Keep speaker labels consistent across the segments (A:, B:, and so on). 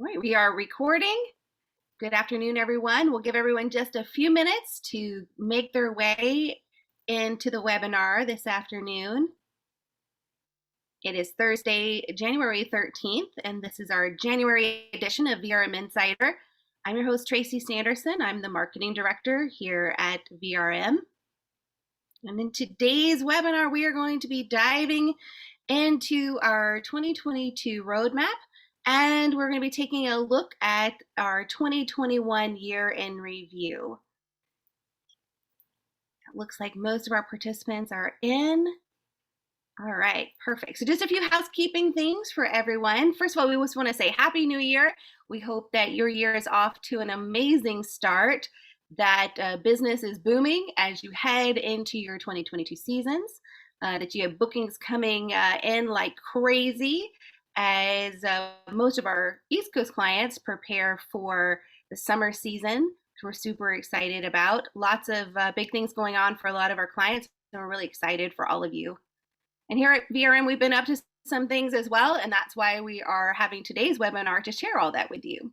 A: All right, we are recording. Good afternoon, everyone. We'll give everyone just a few minutes to make their way into the webinar this afternoon. It is Thursday, January 13th, and this is our January edition of VRM Insider. I'm your host, Tracy Sanderson. I'm the Marketing Director here at VRM. And in today's webinar, we are going to be diving into our 2022 roadmap, and we're going to be taking a look at our 2021 year in review. It looks like most of our participants are in. All right, perfect. So just a few housekeeping things for everyone. First of all, we just want to say Happy New Year. We hope that your year is off to an amazing start, that business is booming as you head into your 2022 seasons, that you have bookings coming in like crazy as most of our East Coast clients prepare for the summer season, which we're super excited about. Lots of big things going on for a lot of our clients, and we're really excited for all of you. And here at VRM, we've been up to some things as well, and that's why we are having today's webinar to share all that with you.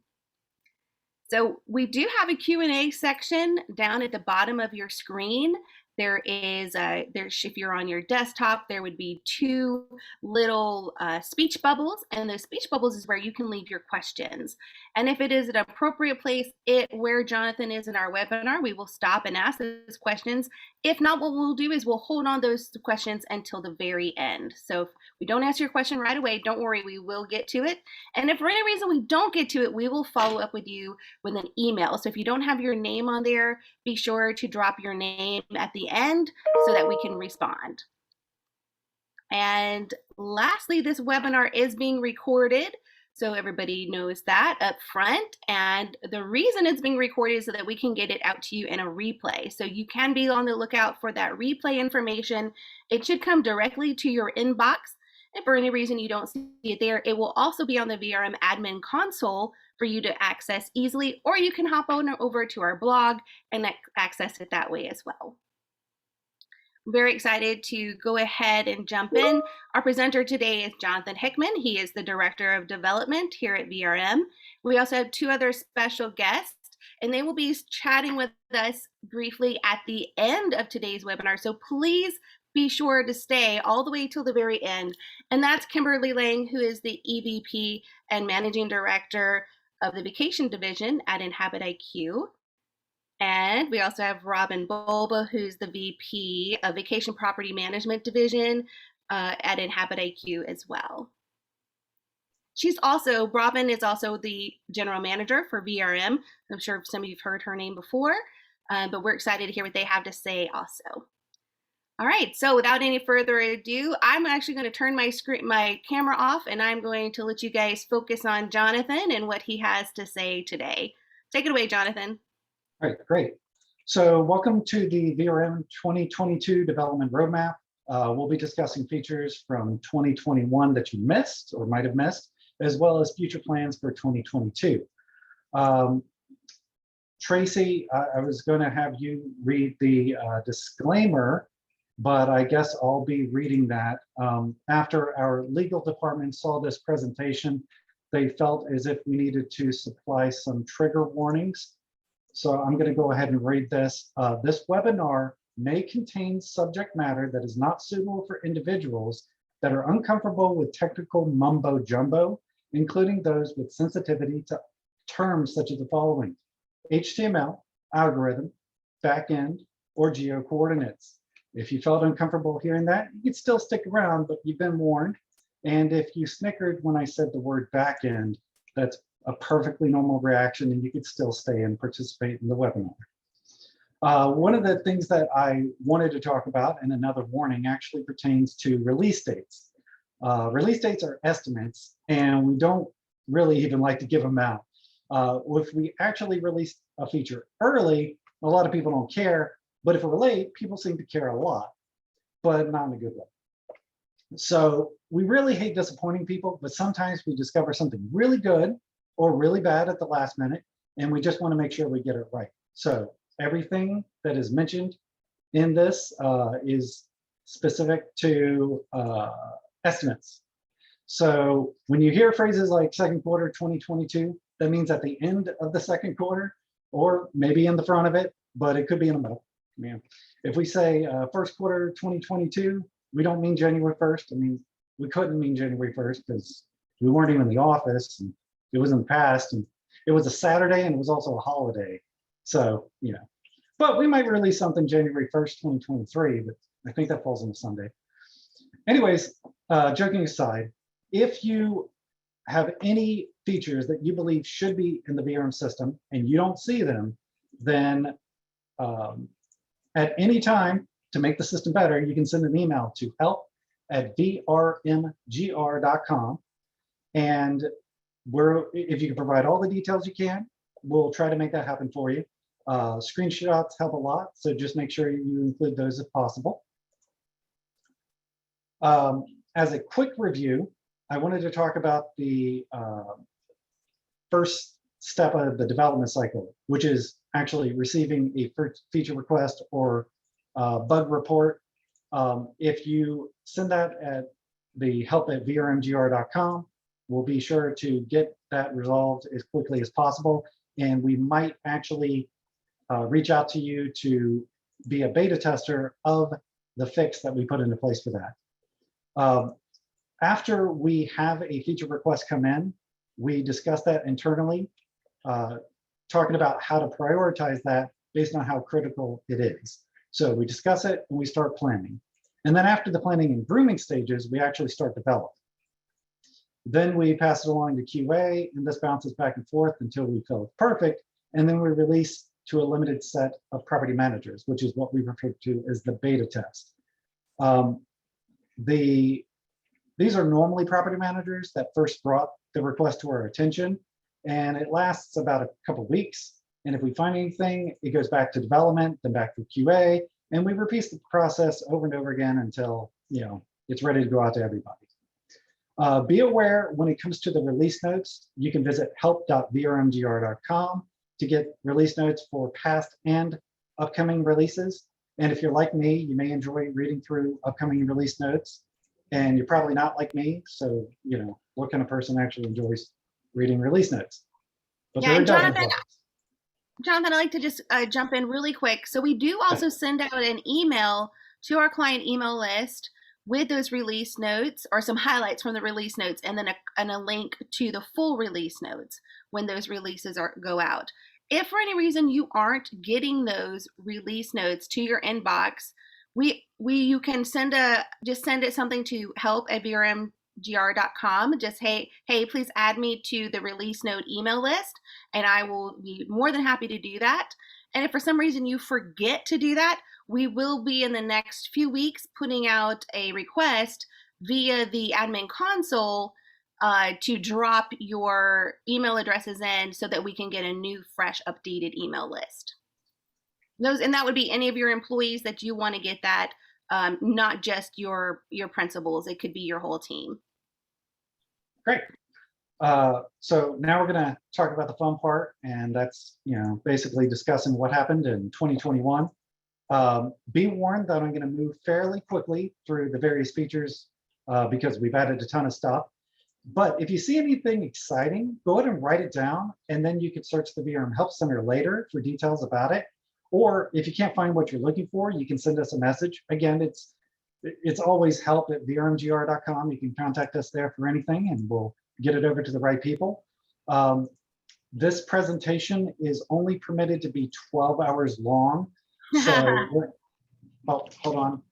A: So we do have a Q&A section down at the bottom of your screen. There is, if you're on your desktop, there would be two little speech bubbles, and those speech bubbles is where you can leave your questions. And if it is an appropriate place, where Jonathan is in our webinar, we will stop and ask those questions. If not, what we'll do is we'll hold on those questions until the very end. So if we don't answer your question right away, don't worry, we will get to it. And if for any reason we don't get to it, we will follow up with you with an email. So if you don't have your name on there, be sure to drop your name at the end so that we can respond. And lastly, this webinar is being recorded, so everybody knows that up front. And the reason it's being recorded is so that we can get it out to you in a replay. So you can be on the lookout for that replay information. It should come directly to your inbox. If for any reason you don't see it there, it will also be on the VRM admin console for you to access easily, or you can hop on over to our blog and access it that way as well. I'm very excited to go ahead and jump in. Our presenter today is Jonathan Hickman. He is the Director of Development here at VRM. We also have two other special guests, and they will be chatting with us briefly at the end of today's webinar. So please be sure to stay all the way till the very end. And that's Kimberly Lang, who is the EVP and Managing Director of the Vacation Division at Inhabit IQ. And we also have Robin Bulba, who's the VP of Vacation Property Management Division at Inhabit IQ as well. Robin is also the General Manager for VRM. I'm sure some of you've heard her name before, but we're excited to hear what they have to say also. All right, so without any further ado, I'm actually going to turn my camera off, and I'm going to let you guys focus on Jonathan and what he has to say today. Take it away, Jonathan.
B: All right, great. So welcome to the VRM 2022 Development Roadmap. We'll be discussing features from 2021 that you missed or might have missed, as well as future plans for 2022. Tracy, I was going to have you read the disclaimer, but I guess I'll be reading that. After our legal department saw this presentation, they felt as if we needed to supply some trigger warnings. So I'm going to go ahead and read this. This webinar may contain subject matter that is not suitable for individuals that are uncomfortable with technical mumbo jumbo, including those with sensitivity to terms such as the following: HTML, algorithm, backend, or geo-coordinates. If you felt uncomfortable hearing that, you could still stick around, but you've been warned. And if you snickered when I said the word backend, that's a perfectly normal reaction, and you could still stay and participate in the webinar. One of the things that I wanted to talk about, and another warning, actually pertains to release dates. Release dates are estimates, and we don't really even like to give them out. If we actually release a feature early, a lot of people don't care, but if we're late, people seem to care a lot, but not in a good way. So we really hate disappointing people, but sometimes we discover something really good or really bad at the last minute, and we just want to make sure we get it right. So everything that is mentioned in this is specific to estimates. So when you hear phrases like second quarter 2022, that means at the end of the second quarter, or maybe in the front of it, but it could be in the middle. Yeah. If we say first quarter 2022, we don't mean January 1st. I mean, we couldn't mean January 1st because we weren't even in the office, and it was in the past, and it was a Saturday, and it was also a holiday. So, you know, but we might release something January 1st, 2023, but I think that falls on a Sunday. Anyways, joking aside, if you have any features that you believe should be in the VRM system and you don't see them, then at any time to make the system better, you can send an email to help@vrmgr.com. And if you can provide all the details you can, we'll try to make that happen for you. Screenshots help a lot, so just make sure you include those if possible. As a quick review, I wanted to talk about the first step of the development cycle, which is actually receiving a feature request or bug report. If you send that at the help@vrmgr.com, we'll be sure to get that resolved as quickly as possible. And we might actually reach out to you to be a beta tester of the fix that we put into place for that. After we have a feature request come in, we discuss that internally, talking about how to prioritize that based on how critical it is. So we discuss it and we start planning. And then after the planning and grooming stages, we actually start developing. Then we pass it along to QA, and this bounces back and forth until we feel it's perfect. And then we release to a limited set of property managers, which is what we refer to as the beta test. These are normally property managers that first brought the request to our attention, and it lasts about a couple of weeks. And if we find anything, it goes back to development, then back to QA, and we repeat the process over and over again until, you know, it's ready to go out to everybody. Be aware when it comes to the release notes, you can visit help.vrmgr.com to get release notes for past and upcoming releases. And if you're like me, you may enjoy reading through upcoming release notes. And you're probably not like me, so, you know, what kind of person actually enjoys reading release notes? But
A: Yeah, and
B: Jonathan,
A: I'd like to just jump in really quick. So we do also send out an email to our client email list with those release notes or some highlights from the release notes, and then a link to the full release notes when those releases go out. If for any reason you aren't getting those release notes to your inbox, you can send it something to help@vrmgr.com. Just hey, please add me to the release note email list, and I will be more than happy to do that. And if for some reason you forget to do that, we will be in the next few weeks putting out a request via the admin console to drop your email addresses in so that we can get a new, fresh, updated email list. And that would be any of your employees that you want to get that, not just your principals. It could be your whole team.
B: Great. So now we're going to talk about the fun part, and that's, you know, basically discussing what happened in 2021. Be warned that I'm going to move fairly quickly through the various features because we've added a ton of stuff. But if you see anything exciting, go ahead and write it down, and then you can search the VRM Help Center later for details about it. Or if you can't find what you're looking for, you can send us a message. Again, it's always help@vrmgr.com. You can contact us there for anything, and we'll get it over to the right people. This presentation is only permitted to be 12 hours long. So, oh, hold on.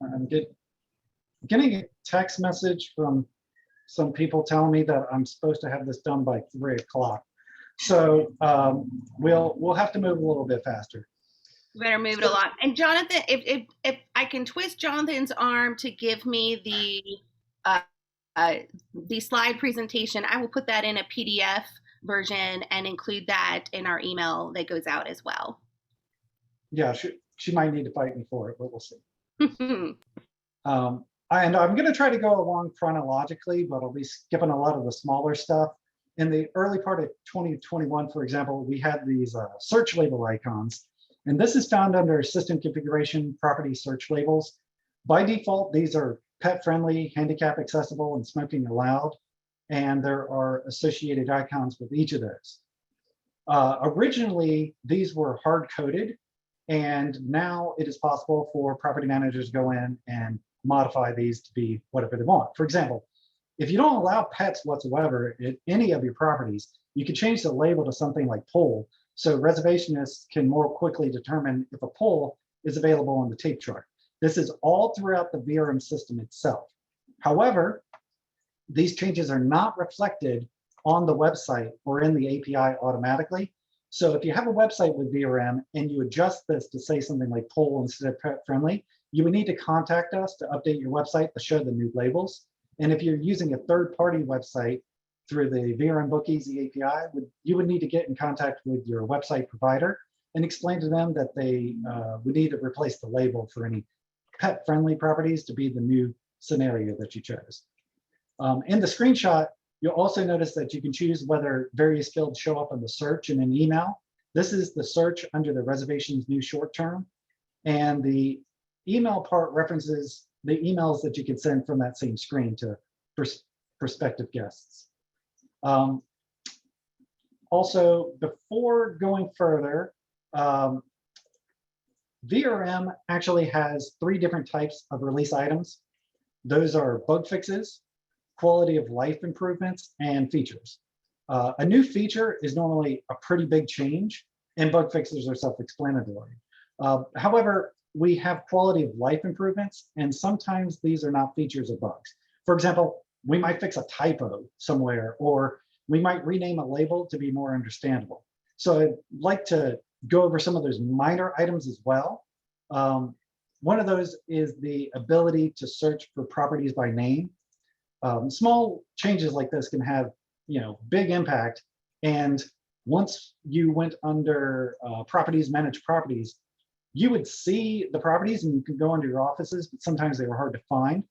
B: I'm getting a text message from some people telling me that I'm supposed to have this done by 3 o'clock. So we'll have to move a little bit faster.
A: You better move it along. And Jonathan, if I can twist Jonathan's arm to give me the slide presentation, I will put that in a PDF version and include that in our email that goes out as well.
B: Yeah, she might need to fight me for it, but we'll see. And I'm going to try to go along chronologically, but I'll be skipping a lot of the smaller stuff. In the early part of 2021, for example, we had these search label icons, and this is found under System Configuration Property Search Labels. By default, these are pet friendly, handicap accessible, and smoking allowed. And there are associated icons with each of those. Originally, these were hard coded, and now it is possible for property managers to go in and modify these to be whatever they want. For example, if you don't allow pets whatsoever at any of your properties, you can change the label to something like poll, so reservationists can more quickly determine if a poll is available on the tape chart. This is all throughout the VRM system itself. However, these changes are not reflected on the website or in the API automatically. So if you have a website with VRM and you adjust this to say something like poll instead of pet friendly, you would need to contact us to update your website to show the new labels. And if you're using a third-party website through the VRM Book Easy API, you would need to get in contact with your website provider and explain to them that they would need to replace the label for any pet-friendly properties to be the new scenario that you chose. In the screenshot, you'll also notice that you can choose whether various fields show up in the search and an email. This is the search under the reservations new short term. And the email part references the emails that you can send from that same screen to prospective guests. Also, before going further, VRM actually has 3 different types of release items. Those are bug fixes, quality of life improvements, and features. A new feature is normally a pretty big change, and bug fixes are self-explanatory. However, we have quality of life improvements, and sometimes these are not features or bugs. For example, we might fix a typo somewhere, or we might rename a label to be more understandable. So I'd like to go over some of those minor items as well. One of those is the ability to search for properties by name. Small changes like this can have, big impact. And once you went under properties, manage properties, you would see the properties and you could go under your offices, but sometimes they were hard to find.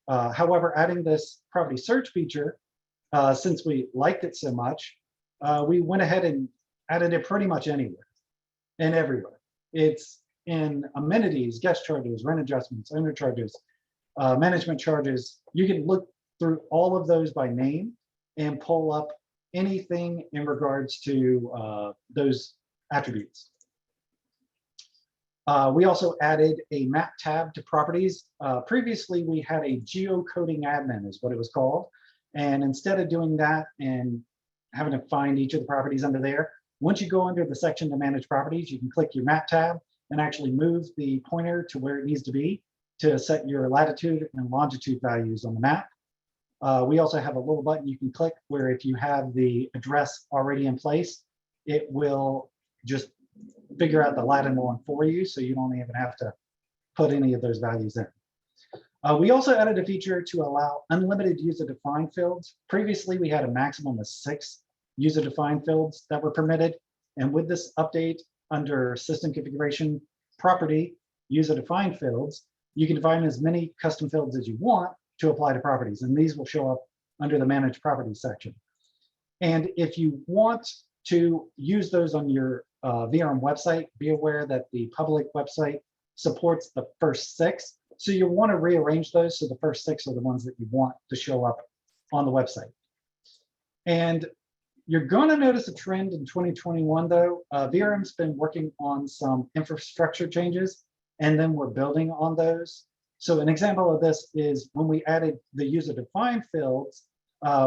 B: However, adding this property search feature, since we liked it so much, we went ahead and added it pretty much anywhere and everywhere. It's in amenities, guest charges, rent adjustments, owner charges, management charges. You can look through all of those by name and pull up anything in regards to those attributes. We also added a map tab to properties. Previously, we had a geocoding admin is what it was called. And instead of doing that and having to find each of the properties under there, once you go under the section to manage properties, you can click your map tab and actually move the pointer to where it needs to be to set your latitude and longitude values on the map. We also have a little button you can click where if you have the address already in place, it will just figure out the Latin one for you, so you don't even have to put any of those values in. We also added a feature to allow unlimited user-defined fields. Previously, we had a maximum of 6 user-defined fields that were permitted. And with this update under system configuration, property, user-defined fields, you can define as many custom fields as you want to apply to properties. And these will show up under the manage properties section. And if you want to use those on your VRM website, be aware that the public website supports the first 6. So you'll want to rearrange those so the first 6 are the ones that you want to show up on the website. And you're going to notice a trend in 2021, though. VRM's been working on some infrastructure changes, and then we're building on those. So an example of this is when we added the user-defined fields,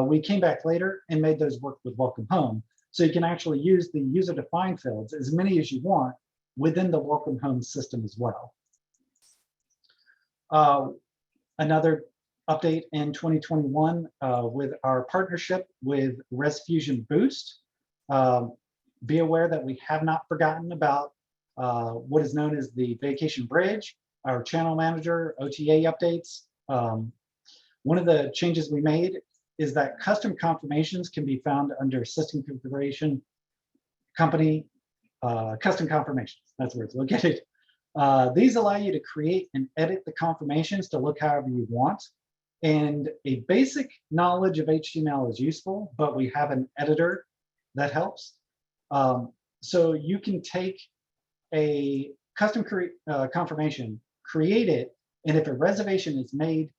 B: we came back later and made those work with Welcome Home. So you can actually use the user-defined fields, as many as you want, within the Welcome Home system as well. Another update in 2021 with our partnership with ResFusion Boost. Be aware that we have not forgotten about what is known as the Vacation Bridge, our channel manager, OTA updates. One of the changes we made is that custom confirmations can be found under system configuration company custom confirmations. That's where it's located. These allow you to create and edit the confirmations to look however you want. And a basic knowledge of HTML is useful, but we have an editor that helps. So you can take a custom confirmation, create it, and if a reservation is made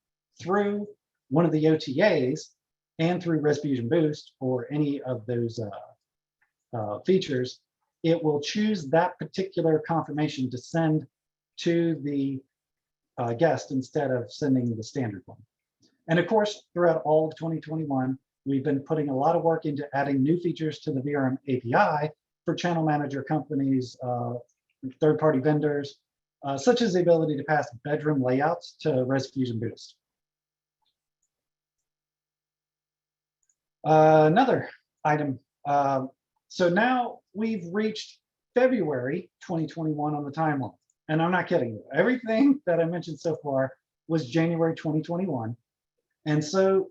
B: through one of the OTAs and through Reservation Boost or any of those features, it will choose that particular confirmation to send to the guest instead of sending the standard one. And of course, throughout all of 2021, we've been putting a lot of work into adding new features to the Vrm API for channel manager companies, third-party vendors, such as the ability to pass bedroom layouts to Reservation Boost. Another item. So now we've reached February 2021 on the timeline. And I'm not kidding you. Everything that I mentioned so far was January 2021. And so,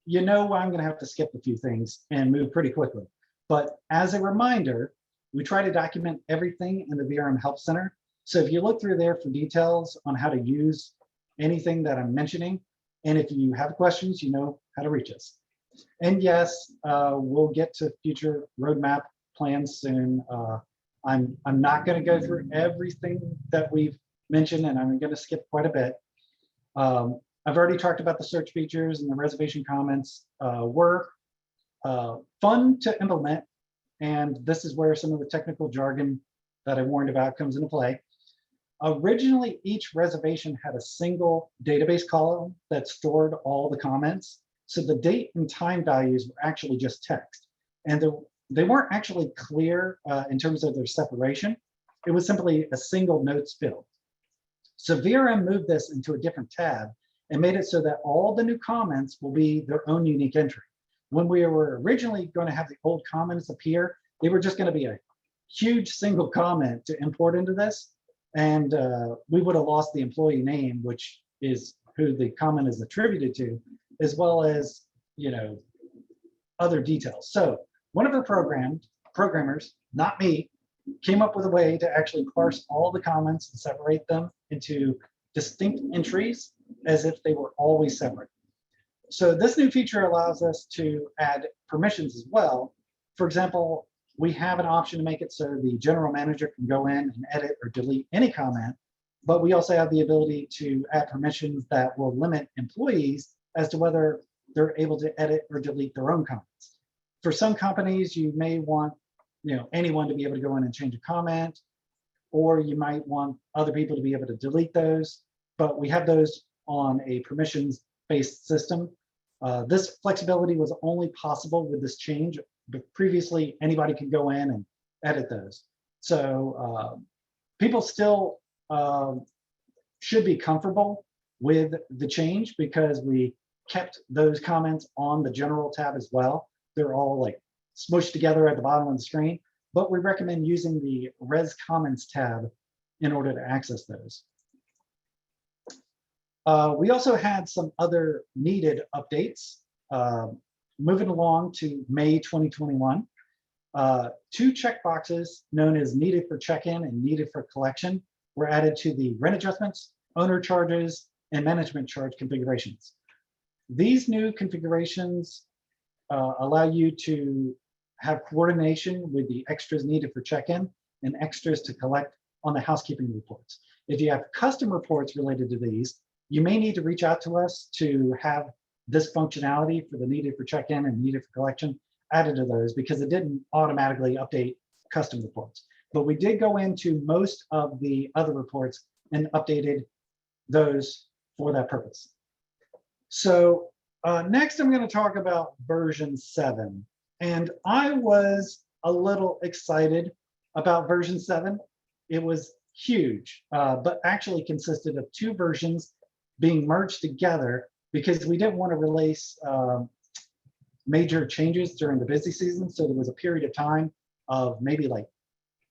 B: you know, I'm going to have to skip a few things and move pretty quickly. But as a reminder, we try to document everything in the VRM Help Center. So if you look through there for details on how to use anything that I'm mentioning, and if you have questions, you know how to reach us. And yes, we'll get to future roadmap plans soon. I'm not going to go through everything that we've mentioned, and I'm going to skip quite a bit. I've already talked about the search features, and the reservation comments were fun to implement. And this is where some of the technical jargon that I warned about comes into play. Originally, each reservation had a single database column that stored all the comments. So the date and time values were actually just text. And they weren't actually clear in terms of their separation. It was simply a single notes field. So VRM moved this into a different tab and made it so that all the new comments will be their own unique entry. When we were originally going to have the old comments appear, they were just going to be a huge single comment to import into this. And we would have lost the employee name, which is who the comment is attributed to, as well as, you know, other details. So one of our programmers, not me, came up with a way to actually parse all the comments and separate them into distinct entries as if they were always separate. So this new feature allows us to add permissions as well. For example, we have an option to make it so the general manager can go in and edit or delete any comment, but we also have the ability to add permissions that will limit employees as to whether they're able to edit or delete their own comments. For some companies, you may want, you know, anyone to be able to go in and change a comment, or you might want other people to be able to delete those, but we have those on a permissions-based system. This flexibility was only possible with this change, but previously anybody could go in and edit those. So people still should be comfortable with the change because we kept those comments on the general tab as well. They're all like smushed together at the bottom of the screen, but we recommend using the Res Comments tab in order to access those. We also had some other needed updates. Moving along to May 2021, two checkboxes known as needed for check-in and needed for collection were added to the rent adjustments, owner charges, and management charge configurations. These new configurations allow you to have coordination with the extras needed for check-in and extras to collect on the housekeeping reports. If you have custom reports related to these, you may need to reach out to us to have this functionality for the needed for check-in and needed for collection added to those because it didn't automatically update custom reports. But we did go into most of the other reports and updated those for that purpose. So next I'm going to talk about version 7. And I was a little excited about version 7. It was huge, but actually consisted of two versions being merged together because we didn't want to release major changes during the busy season. So there was a period of time of maybe like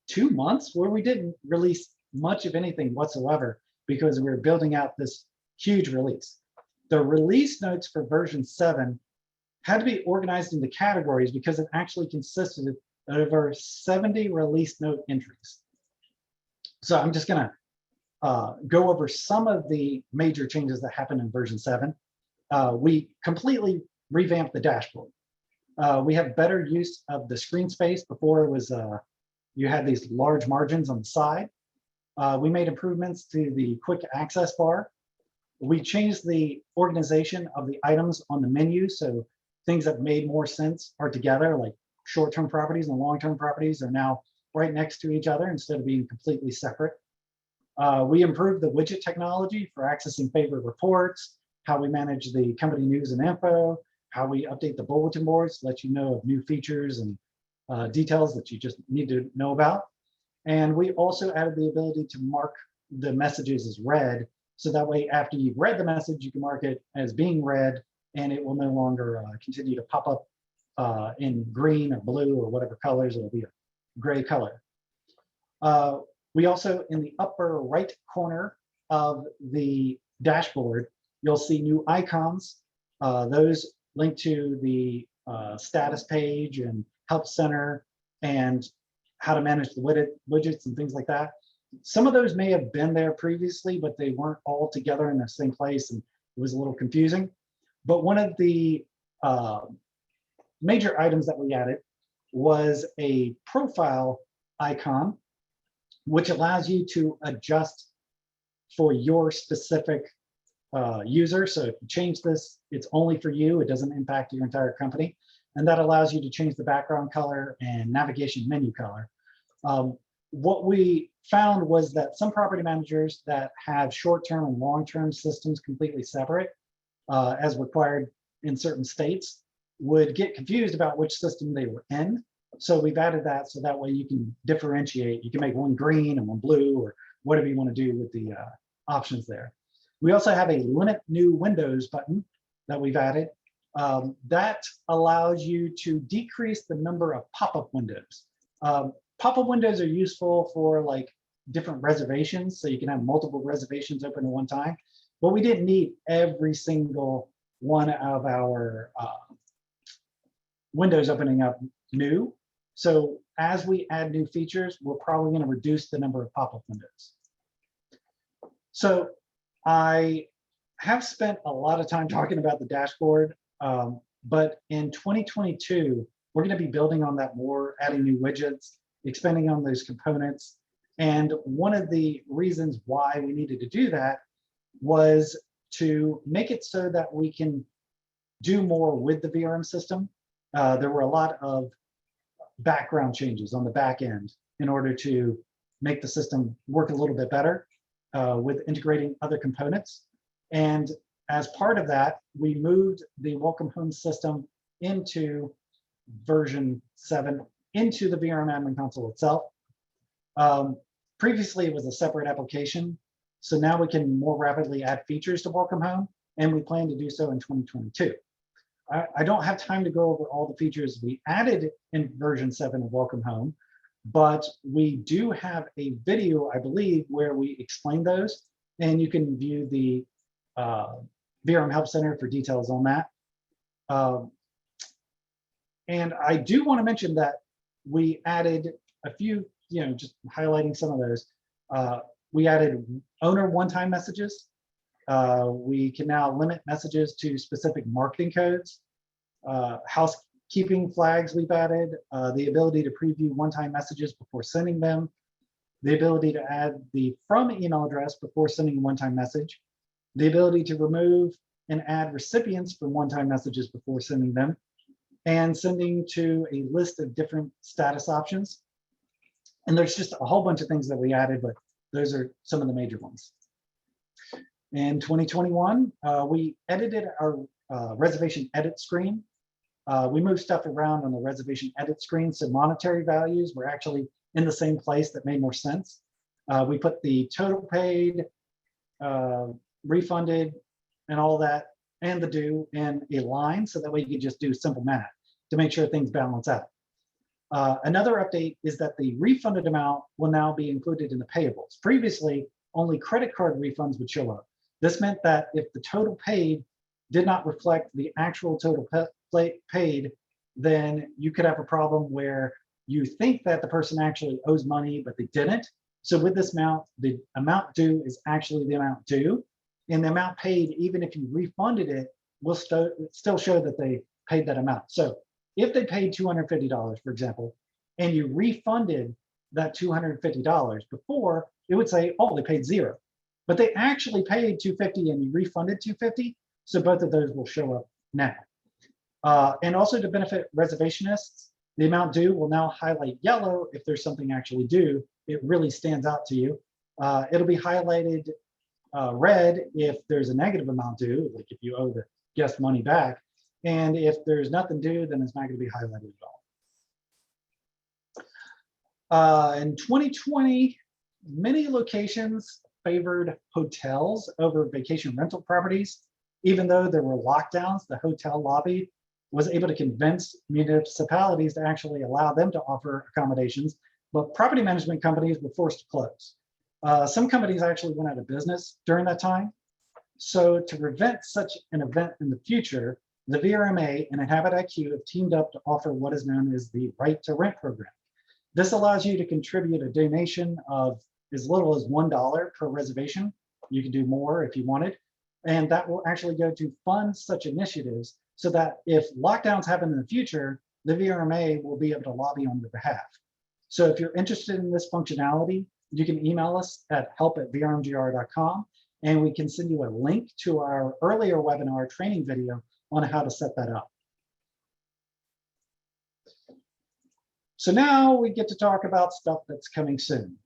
B: 2 months where we didn't release much of anything whatsoever because we were building out this huge release. The release notes for version 7 had to be organized into categories because it actually consisted of over 70 release note entries. So I'm just gonna go over some of the major changes that happened in version 7. We completely revamped the dashboard. We have better use of the screen space. Before it was, you had these large margins on the side. We made improvements to the quick access bar. We changed the organization of the items on the menu, so things that made more sense are together, like short-term properties and long-term properties are now right next to each other instead of being completely separate. We improved the widget technology for accessing favorite reports, how we manage the company news and info, how we update the bulletin boards, let you know of new features and details that you just need to know about. And we also added the ability to mark the messages as read, so that way after you've read the message, you can mark it as being read, and it will no longer continue to pop up in green or blue or whatever colors. It'll be a gray color. We also, in the upper right corner of the dashboard, you'll see new icons. Those link to the status page and help center and how to manage the widgets and things like that. Some of those may have been there previously, but they weren't all together in the same place, and it was a little confusing. But one of the major items that we added was a profile icon, which allows you to adjust for your specific user. So if you change this, it's only for you. It doesn't impact your entire company. And that allows you to change the background color and navigation menu color. What we found was that some property managers that have short-term and long-term systems completely separate, as required in certain states, would get confused about which system they were in. So we've added that so that way you can differentiate. You can make one green and one blue, or whatever you want to do with the options there. We also have a limit new windows button that we've added. That allows you to decrease the number of pop-up windows. Pop-up windows are useful for like different reservations, so you can have multiple reservations open at one time. But we didn't need every single one of our windows opening up new. So as we add new features, we're probably going to reduce the number of pop-up windows. So I have spent a lot of time talking about the dashboard, but in 2022, we're going to be building on that more, adding new widgets, expanding on those components. And one of the reasons why we needed to do that was to make it so that we can do more with the VRM system. There were a lot of background changes on the back end in order to make the system work a little bit better with integrating other components. And as part of that, we moved the Welcome Home system into version 7 into the VRM admin console itself. Previously, it was a separate application. So now we can more rapidly add features to Welcome Home, and we plan to do so in 2022. I don't have time to go over all the features we added in version 7 of Welcome Home, but we do have a video, I believe, where we explain those, and you can view the VRM Help Center for details on that. And I do want to mention that we added a few, just highlighting some of those. We added owner one-time messages. We can now limit messages to specific marketing codes. Housekeeping flags we've added, the ability to preview one-time messages before sending them, the ability to add the from email address before sending a one-time message, the ability to remove and add recipients for one-time messages before sending them, and sending to a list of different status options. And there's just a whole bunch of things that we added, but those are some of the major ones. In 2021, we edited our reservation edit screen. We moved stuff around on the reservation edit screen, so monetary values were actually in the same place that made more sense. We put the total paid, refunded, and all that, and the due in a line, so that way you can just do simple math to make sure things balance out. Another update is that the refunded amount will now be included in the payables. Previously, only credit card refunds would show up. This meant that if the total paid did not reflect the actual total paid, then you could have a problem where you think that the person actually owes money, but they didn't. So with this amount, the amount due is actually the amount due. And the amount paid, even if you refunded it, will still show that they paid that amount. So if they paid $250, for example, and you refunded that $250 before, it would say, oh, they paid $0. but they actually paid $250 and you refunded $250. So both of those will show up now. And also to benefit reservationists, the amount due will now highlight yellow if there's something actually due. It really stands out to you. It'll be highlighted red if there's a negative amount due, like if you owe the guest money back. And if there's nothing due, then it's not going to be highlighted at all. In 2020, many locations favored hotels over vacation rental properties. Even though there were lockdowns, the hotel lobby was able to convince municipalities to actually allow them to offer accommodations, but property management companies were forced to close. Some companies actually went out of business during that time. So to prevent such an event in the future, the VRMA and Inhabit IQ have teamed up to offer what is known as the Right to Rent program. This allows you to contribute a donation of as little as $1 per reservation. You can do more if you wanted. And that will actually go to fund such initiatives so that if lockdowns happen in the future, the VRMA will be able to lobby on your behalf. So if you're interested in this functionality, you can email us at help@vrmgr.com and we can send you a link to our earlier webinar training video on how to set that up. So now we get to talk about stuff that's coming soon.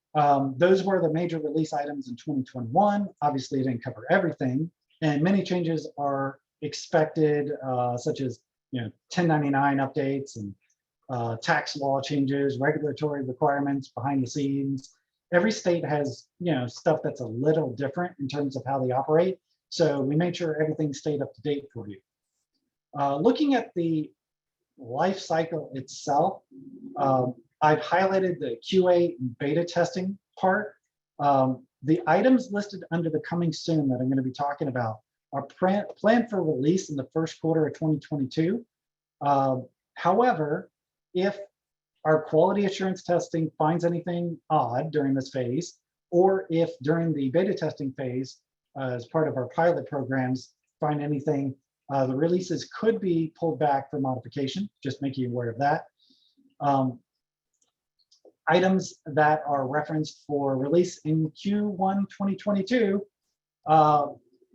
B: Those were the major release items in 2021. Obviously, it didn't cover everything, and many changes are expected, such as 1099 updates and tax law changes, regulatory requirements behind the scenes. Every state has stuff that's a little different in terms of how they operate. So we made sure everything stayed up to date for you. Looking at the life cycle itself, I've highlighted the QA and beta testing part. The items listed under the coming soon that I'm going to be talking about are planned for release in the first quarter of 2022. However, if our quality assurance testing finds anything odd during this phase, or if during the beta testing phase, as part of our pilot programs, find anything, the releases could be pulled back for modification, just make you aware of that. Items that are referenced for release in Q1 2022,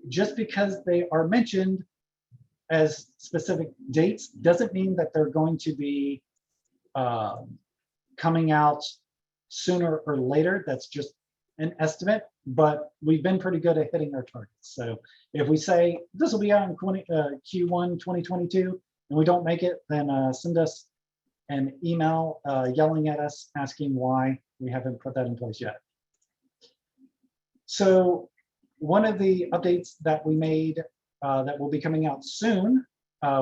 B: just because they are mentioned as specific dates doesn't mean that they're going to be coming out sooner or later. That's just an estimate, but we've been pretty good at hitting our targets. So if we say this will be out in Q1 2022 and we don't make it, then send us an email yelling at us asking why we haven't put that in place yet. So one of the updates that we made that will be coming out soon,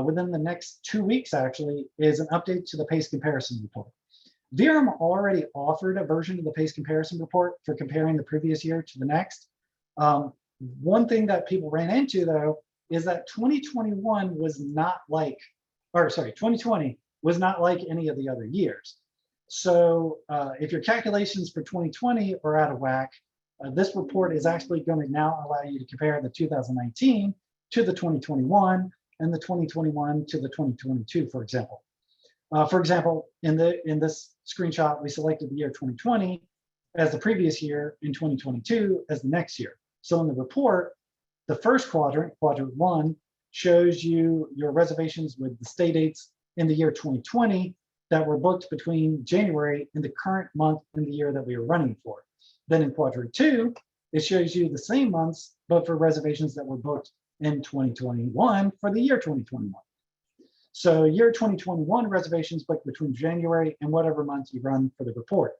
B: within the next 2 weeks actually, is an update to the PACE comparison report. Vrm already offered a version of the PACE comparison report for comparing the previous year to the next. One thing that people ran into though is that 2021 was not like, or sorry, 2020 was not like any of the other years. So if your calculations for 2020 are out of whack, this report is actually going to now allow you to compare the 2019 to the 2021 and the 2021 to the 2022, for example. For example, in this screenshot, we selected the year 2020 as the previous year and 2022 as the next year. So in the report, the first quadrant, quadrant 1, shows you your reservations with the stay dates in the year 2020 that were booked between January and the current month in the year that we were running for. Then in quadrant 2, it shows you the same months, but for reservations that were booked in 2021 for the year 2021. So year 2021 reservations booked between January and whatever month you run for the report.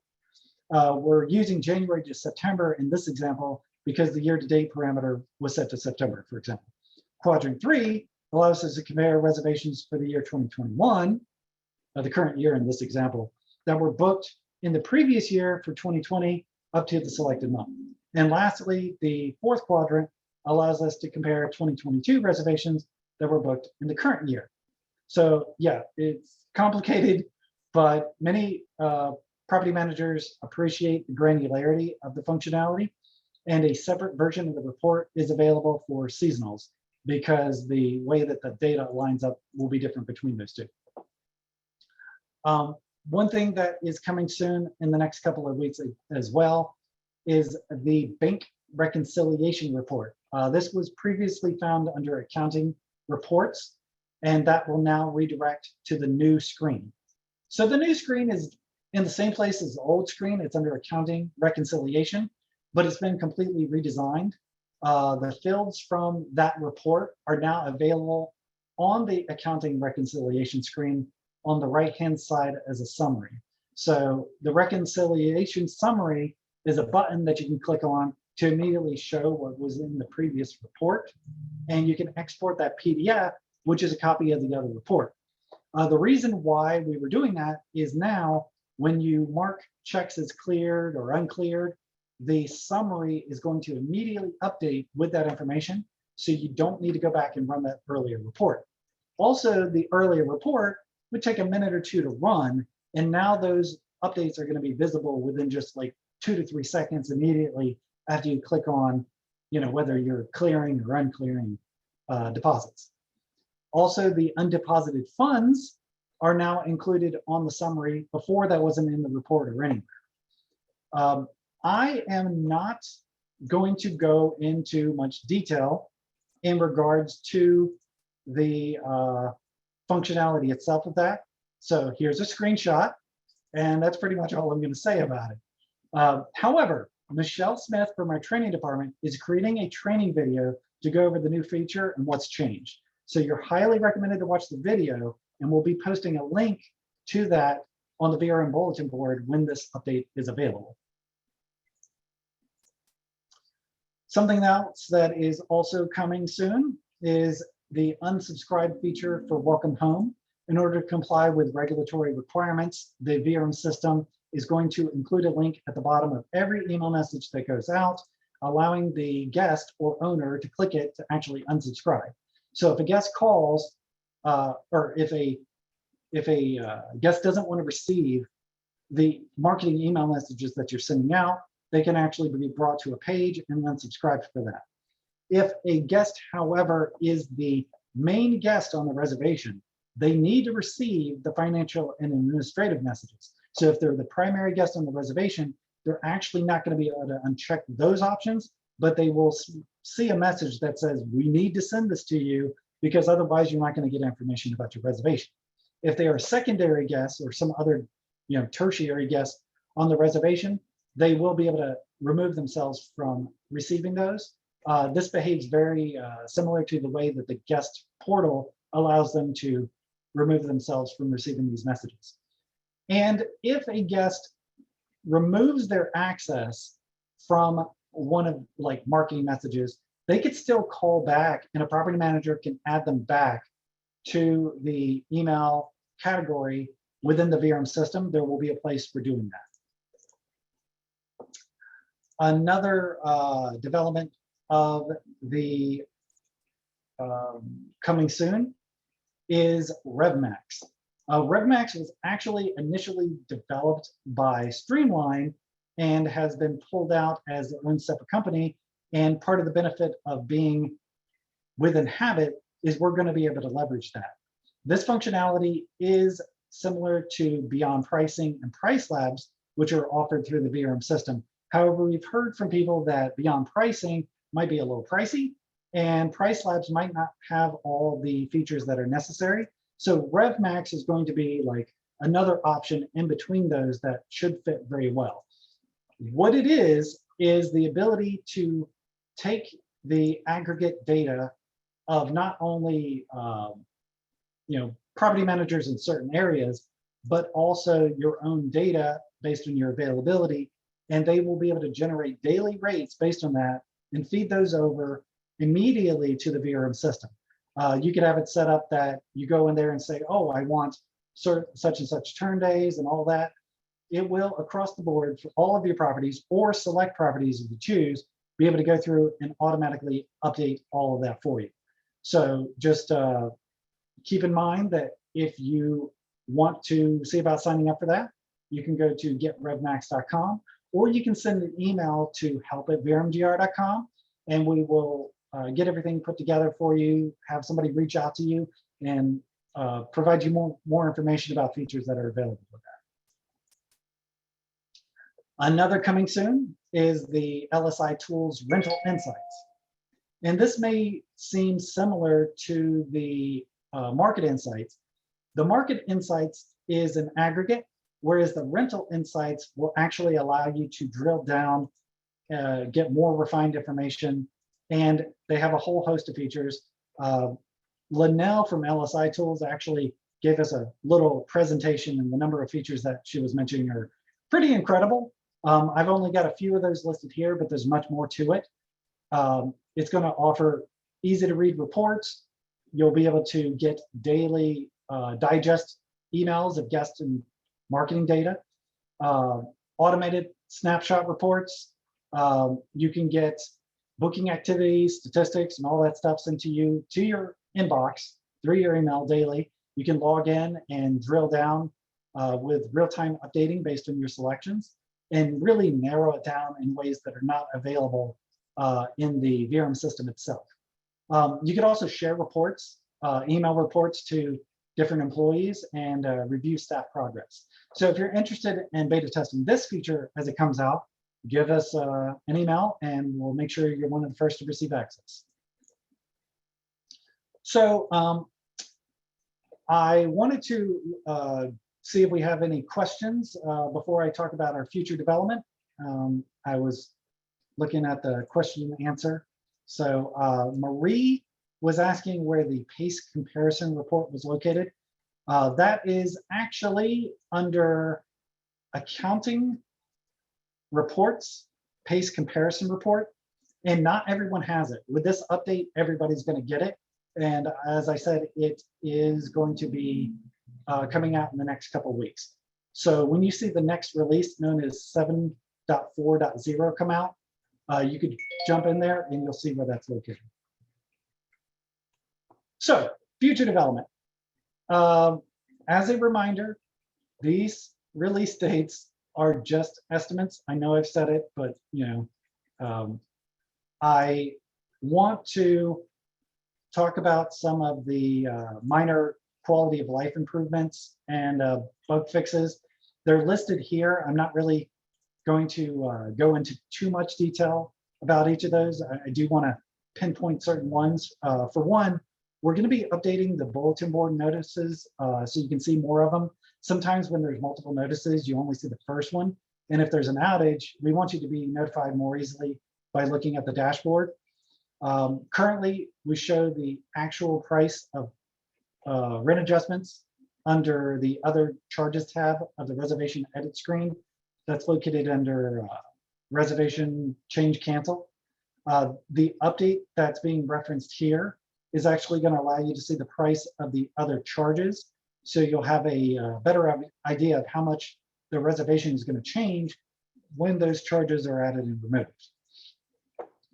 B: We're using January to September in this example because the year-to-date parameter was set to September, for example. Quadrant 3 allows us to compare reservations for the year 2021, the current year in this example, that were booked in the previous year for 2020 up to the selected month. And lastly, the fourth quadrant allows us to compare 2022 reservations that were booked in the current year. So yeah, it's complicated, but many property managers appreciate the granularity of the functionality, and a separate version of the report is available for seasonals because the way that the data lines up will be different between those two. One thing that is coming soon in the next couple of weeks as well is the bank reconciliation report. This was previously found under accounting reports, and that will now redirect to the new screen. So the new screen is in the same place as the old screen. It's under accounting reconciliation, but it's been completely redesigned. The fields from that report are now available on the accounting reconciliation screen on the right-hand side as a summary. So the reconciliation summary is a button that you can click on to immediately show what was in the previous report. And you can export that PDF, which is a copy of the other report. The reason why we were doing that is now when you mark checks as cleared or uncleared, the summary is going to immediately update with that information. So you don't need to go back and run that earlier report. Also, the earlier report would take a minute or two to run. And now those updates are going to be visible within just like 2 to 3 seconds immediately after you click on, whether you're clearing or unclearing deposits. Also, the undeposited funds are now included on the summary. Before, that wasn't in the report or anywhere. I am not going to go into much detail in regards to the functionality itself of that. So here's a screenshot, and that's pretty much all I'm going to say about it. However, Michelle Smith from our training department is creating a training video to go over the new feature and what's changed. So you're highly recommended to watch the video, and we'll be posting a link to that on the VRM bulletin board when this update is available. Something else that is also coming soon is the unsubscribe feature for Welcome Home. In order to comply with regulatory requirements, the VRM system is going to include a link at the bottom of every email message that goes out, allowing the guest or owner to click it to actually unsubscribe. So if a guest calls, or if a guest doesn't want to receive the marketing email messages that you're sending out, they can actually be brought to a page and unsubscribe for that. If a guest, however, is the main guest on the reservation, they need to receive the financial and administrative messages. So if they're the primary guest on the reservation, they're actually not going to be able to uncheck those options, but they will see a message that says, we need to send this to you because otherwise you're not going to get information about your reservation. If they are secondary guests or some other tertiary guests on the reservation, they will be able to remove themselves from receiving those. This behaves very similar to the way that the guest portal allows them to remove themselves from receiving these messages. And if a guest removes their access from one of marketing messages, they could still call back and a property manager can add them back to the email category within the VRM system. There will be a place for doing that. Another development of the coming soon is Rev Max. Rev Max was actually initially developed by Streamline and has been pulled out as its own separate company. And part of the benefit of being with Inhabit is we're going to be able to leverage that. This functionality is similar to Beyond Pricing and Price Labs, which are offered through the VRM system. However, we've heard from people that Beyond Pricing might be a little pricey, and Price Labs might not have all the features that are necessary. So Rev Max is going to be like another option in between those that should fit very well. What it is the ability to take the aggregate data of not only property managers in certain areas, but also your own data based on your availability, and they will be able to generate daily rates based on that and feed those over immediately to the VRM system. You could have it set up that you go in there and say, oh, I want such and such turn days and all that. It will, across the board for all of your properties or select properties if you choose, be able to go through and automatically update all of that for you. So just keep in mind that if you want to see about signing up for that, you can go to getrevmax.com, or you can send an email to help@vrmgr.com, and we will get everything put together for you, have somebody reach out to you, and provide you more information about features that are available with Another coming soon is the LSI Tools Rental Insights. And this may seem similar to the Market Insights. The Market Insights is an aggregate, whereas the Rental Insights will actually allow you to drill down, get more refined information, and they have a whole host of features. Linnell from LSI Tools actually gave us a little presentation, and the number of features that she was mentioning are pretty incredible. I've only got a few of those listed here, but there's much more to it. It's going to offer easy to read reports. You'll be able to get daily digest emails of guest and marketing data, automated snapshot reports. You can get booking activities, statistics, and all that stuff sent to you to your inbox through your email daily. You can log in and drill down with real-time updating based on your selections, and really narrow it down in ways that are not available in the VRM system itself. You could also share reports, email reports to different employees, and review staff progress. So if you're interested in beta testing this feature as it comes out, give us an email and we'll make sure you're one of the first to receive access. So I wanted to see if we have any questions before I talk about our future development. I was looking at the question and answer. So Marie was asking where the PACE comparison report was located. That is actually under accounting reports, PACE comparison report, and not everyone has it. With this update, everybody's going to get it. And as I said, it is going to be coming out in the next couple of weeks. So when you see the next release known as 7.4.0 come out, you could jump in there and you'll see where that's located. So future development. As a reminder, these release dates are just estimates. I know I've said it, but I want to talk about some of the minor quality of life improvements and bug fixes. They're listed here. I'm not really going to go into too much detail about each of those. I do want to pinpoint certain ones. For one, we're going to be updating the bulletin board notices so you can see more of them. Sometimes when there's multiple notices, you only see the first one. And if there's an outage, we want you to be notified more easily by looking at the dashboard. Currently, we show the actual price of rent adjustments under the other charges tab of the reservation edit screen. That's located under reservation change cancel. The update that's being referenced here is actually going to allow you to see the price of the other charges. So you'll have a better idea of how much the reservation is going to change when those charges are added and removed.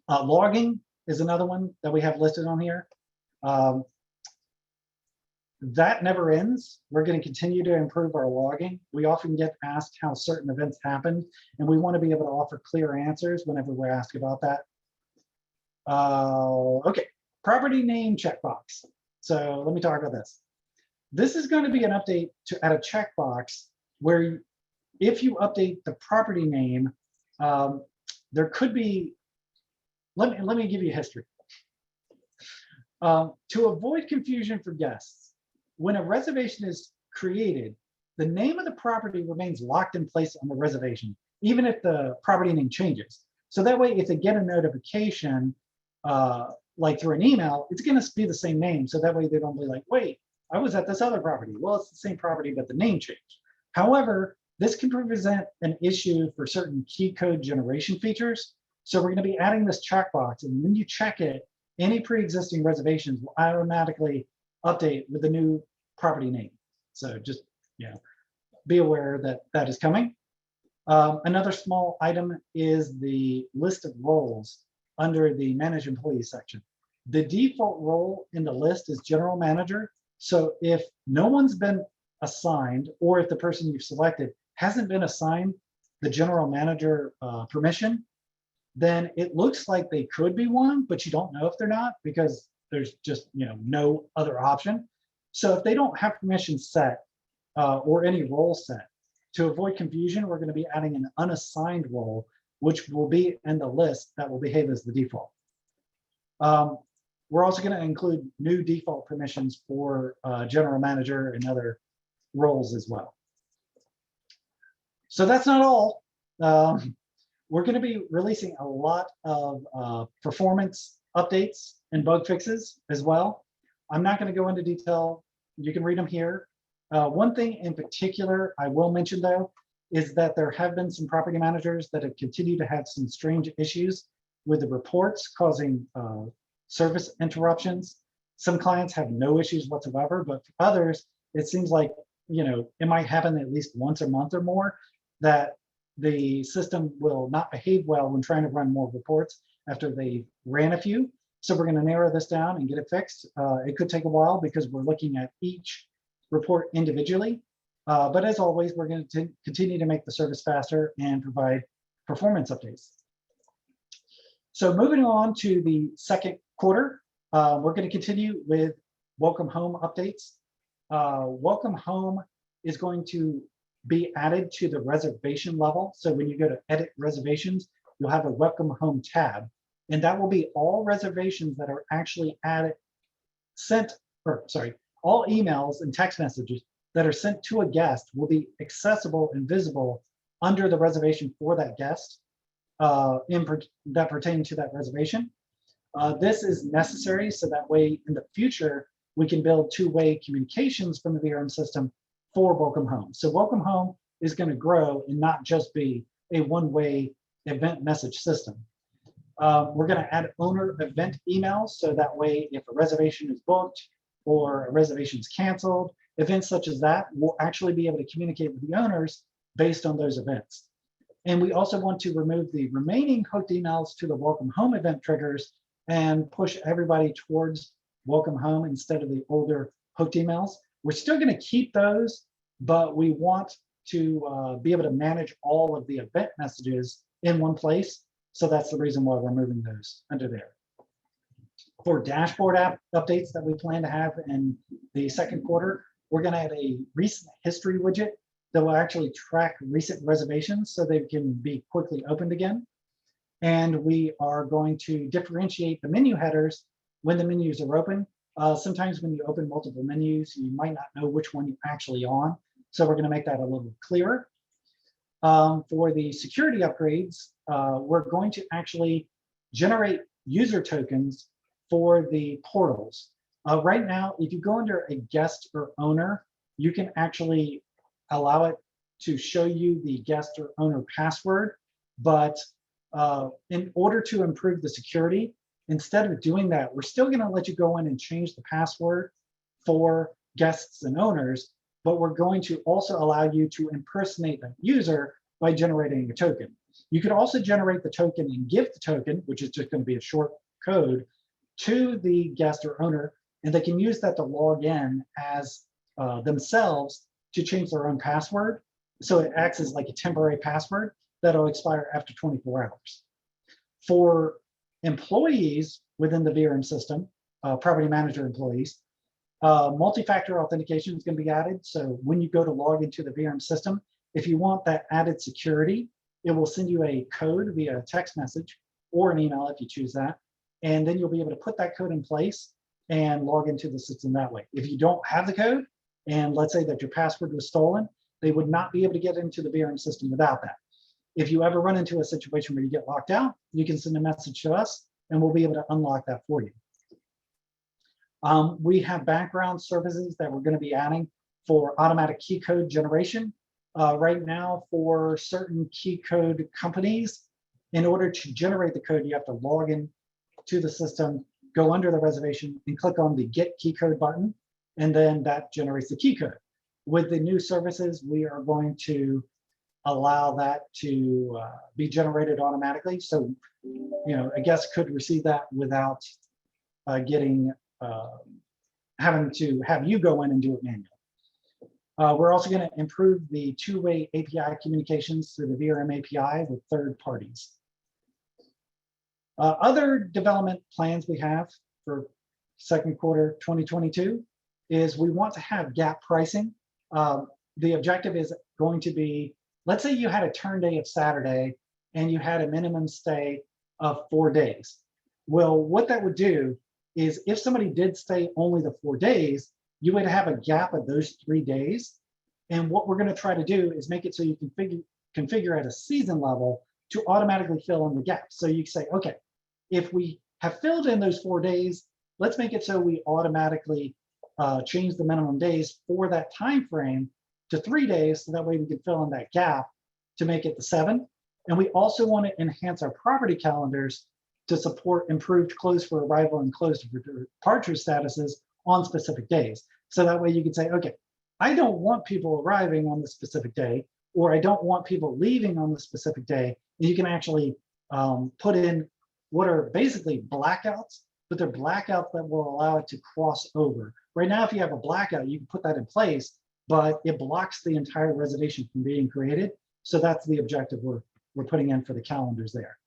B: Logging is another one that we have listed on here. That never ends. We're going to continue to improve our logging. We often get asked how certain events happened, and we want to be able to offer clear answers whenever we're asked about that. Okay, property name checkbox. So let me talk about this. This is going to be an update to add a checkbox where if you update the property name, there could be, let me give you history. To avoid confusion for guests, when a reservation is created, the name of the property remains locked in place on the reservation, even if the property name changes. So that way, if they get a notification, like through an email, it's going to be the same name. So that way they don't be like, wait, I was at this other property. Well, it's the same property, but the name changed. However, this can present an issue for certain key code generation features. So we're going to be adding this checkbox, and when you check it, any pre-existing reservations will automatically update with the new property name. So just be aware that that is coming. Another small item is the list of roles under the Manage Employees section. The default role in the list is General Manager. So if no one's been assigned, or if the person you've selected hasn't been assigned the General Manager permission, then it looks like they could be one, but you don't know if they're not because there's just no other option. So if they don't have permission set or any role set, To avoid confusion, we're going to be adding an unassigned role, which will be in the list that will behave as the default. We're also going to include new default permissions for general manager and other roles as well. So that's not all. We're going to be releasing a lot of performance updates and bug fixes as well. I'm not going to go into detail. You can read them here. One thing in particular I will mention, though, is that there have been some property managers that have continued to have some strange issues with the reports causing service interruptions. Some clients have no issues whatsoever, but for others, it seems like, you know, it might happen at least once a month or more that the system will not behave well when trying to run more reports after they ran a few. So we're going to narrow this down and get it fixed. It could take a while because we're looking at each report individually. But as always, we're going to continue to make the service faster and provide performance updates. So moving on to the second quarter, we're going to continue with Welcome Home updates. Welcome Home is going to be added to the reservation level. So when you go to edit reservations, you'll have a Welcome Home tab, and that will be all reservations that are actually added, all emails and text messages that are sent to a guest will be accessible and visible under the reservation for that guest that pertain to that reservation. This is necessary so that way in the future, we can build two-way communications from the VRM system for Welcome Home. So Welcome Home is going to grow and not just be a one-way event message system. We're going to add owner event emails so that way if a reservation is booked or a reservation is canceled, events such as that will actually be able to communicate with the owners based on those events. And we also want to remove the remaining hooked emails to the Welcome Home event triggers and push everybody towards Welcome Home instead of the older hooked emails. We're still going to keep those, but we want to be able to manage all of the event messages in one place. So that's the reason why we're moving those under there. For dashboard app updates that we plan to have in the second quarter, we're going to add a recent history widget that will actually track recent reservations so they can be quickly opened again. And we are going to differentiate the menu headers when the menus are open. Sometimes when you open multiple menus, you might not know which one you're actually on. So we're going to make that a little clearer. For the security upgrades, we're going to actually generate user tokens for the portals. Right now, if you go under a guest or owner, you can actually allow it to show you the guest or owner password. But in order to improve the security, instead of doing that, we're still going to let you go in and change the password for guests and owners, but we're going to also allow you to impersonate that user by generating a token. You could also generate the token and give the token, which is just going to be a short code, to the guest or owner, and they can use that to log in as themselves to change their own password. So it acts as like a temporary password that'll expire after 24 hours. For employees within the VRM system, property manager employees, multi-factor authentication is going to be added. So when you go to log into the VRM system, if you want that added security, it will send you a code via text message or an email if you choose that. And then you'll be able to put that code in place and log into the system that way. If you don't have the code, and let's say that your password was stolen, they would not be able to get into the VRM system without that. If you ever run into a situation where you get locked out, you can send a message to us and we'll be able to unlock that for you. We have background services that we're going to be adding for automatic key code generation. Right now, for certain key code companies, in order to generate the code, you have to log in to the system, go under the reservation and click on the Get Key Code button, and then that generates the key code. With the new services, we are going to allow that to be generated automatically. So, you know, a guest could receive that without having to have you go in and do it manually. We're also going to improve the two-way API communications through the Vrm API with third parties. Other development plans we have for second quarter 2022 is we want to have gap pricing. the objective is going to be, let's say you had a turn day of Saturday and you had a minimum stay of 4 days. Well, what that would do is if somebody did stay only the 4 days, you would have a gap of those 3 days. And what we're going to try to do is make it so you can configure at a season level to automatically fill in the gaps. So you can say, okay, if we have filled in those 4 days, let's make it so we automatically change the minimum days for that time frame to 3 days, so that way we can fill in that gap to make it the 7. And we also want to enhance our property calendars to support improved close for arrival and close for departure statuses on specific days. So that way you can say, okay, I don't want people arriving on the specific day, or I don't want people leaving on the specific day. And you can actually put in what are basically blackouts, but they're blackouts that will allow it to cross over. Right now, if you have a blackout, you can put that in place, but it blocks the entire reservation from being created. So that's the objective we're putting in for the calendars there.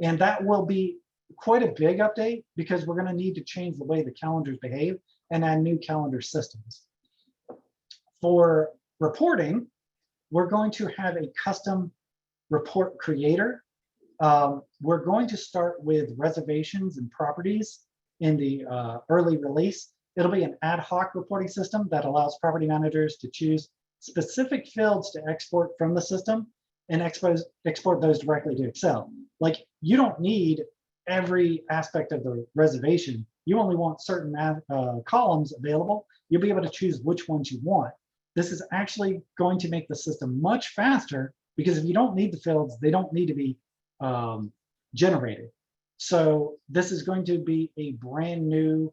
B: And that will be quite a big update because we're going to need to change the way the calendars behave and add new calendar systems. For reporting, we're going to have a custom report creator. We're going to start with reservations and properties in the early release. It'll be an ad hoc reporting system that allows property managers to choose specific fields to export from the system and export those directly to Excel. Like, you don't need every aspect of the reservation. You only want certain columns available. You'll be able to choose which ones you want. This is actually going to make the system much faster, because if you don't need the fields, they don't need to be generated. So this is going to be a brand new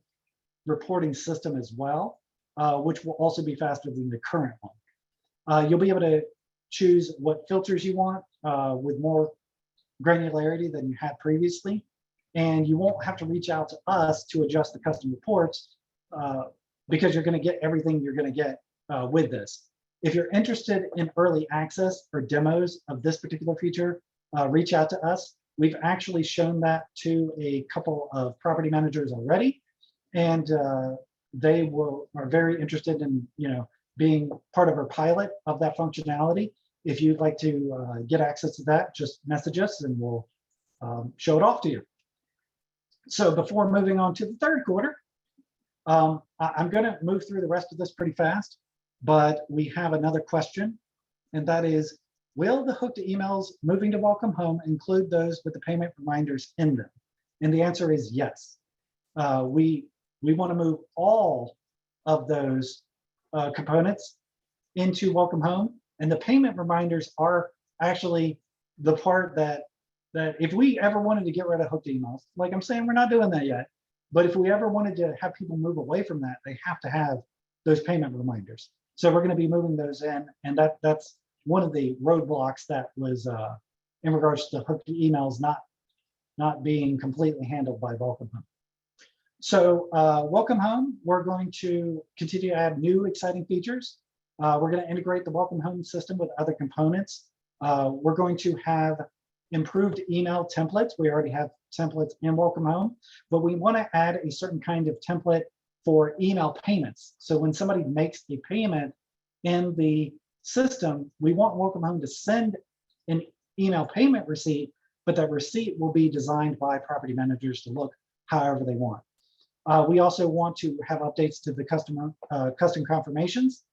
B: reporting system as well, which will also be faster than the current one. You'll be able to choose what filters you want with more granularity than you had previously. And you won't have to reach out to us to adjust the custom reports because you're going to get everything you're going to get with this. If you're interested in early access or demos of this particular feature, reach out to us. We've actually shown that to a couple of property managers already, and they are very interested in being part of our pilot of that functionality. If you'd like to get access to that, just message us and we'll show it off to you. So before moving on to the third quarter, I'm going to move through the rest of this pretty fast, but we have another question, and that is, will the hook to emails moving to Welcome Home include those with the payment reminders in them? And the answer is yes. We want to move all of those components into Welcome Home, and the payment reminders are actually the part that if we ever wanted to get rid of hooked emails, like I'm saying, we're not doing that yet, but if we ever wanted to have people move away from that, they have to have those payment reminders. So we're going to be moving those in, and that's one of the roadblocks that was in regards to hooked emails not being completely handled by Welcome Home. So Welcome Home, we're going to continue to add new exciting features. We're going to integrate the Welcome Home system with other components. We're going to have improved email templates. We already have templates in Welcome Home, but we want to add a certain kind of template for email payments. So when somebody makes a payment in the system, we want Welcome Home to send an email payment receipt, but that receipt will be designed by property managers to look however they want. We also want to have updates to the custom confirmations.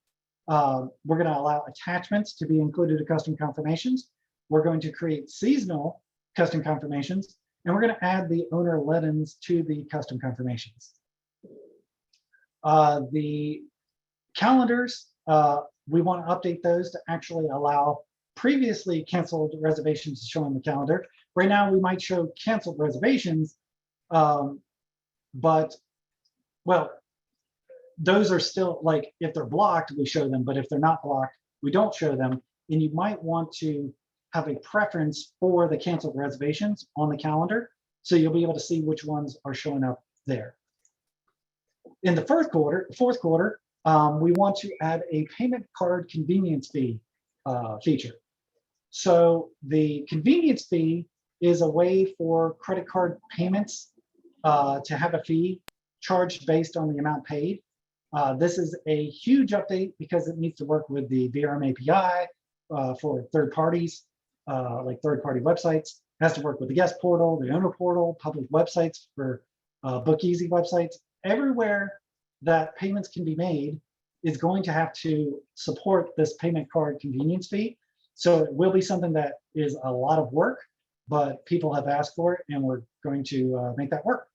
B: We're going to allow attachments to be included to custom confirmations. We're going to create seasonal custom confirmations, and we're going to add the owner lettings to the custom confirmations. The calendars, we want to update those to actually allow previously canceled reservations to show on the calendar. Right now, we might show canceled reservations, but, well, those are still, like, if they're blocked, we show them, but if they're not blocked, we don't show them. And you might want to have a preference for the canceled reservations on the calendar, so you'll be able to see which ones are showing up there. In the fourth quarter, we want to add a payment card convenience fee feature. So the convenience fee is a way for credit card payments to have a fee charged based on the amount paid. This is a huge update because it needs to work with the Vrm API for third parties, like third-party websites. It has to work with the guest portal, the owner portal, public websites for book easy websites. Everywhere that payments can be made is going to have to support this payment card convenience fee. So it will be something that is a lot of work, but people have asked for it, and we're going to make that work.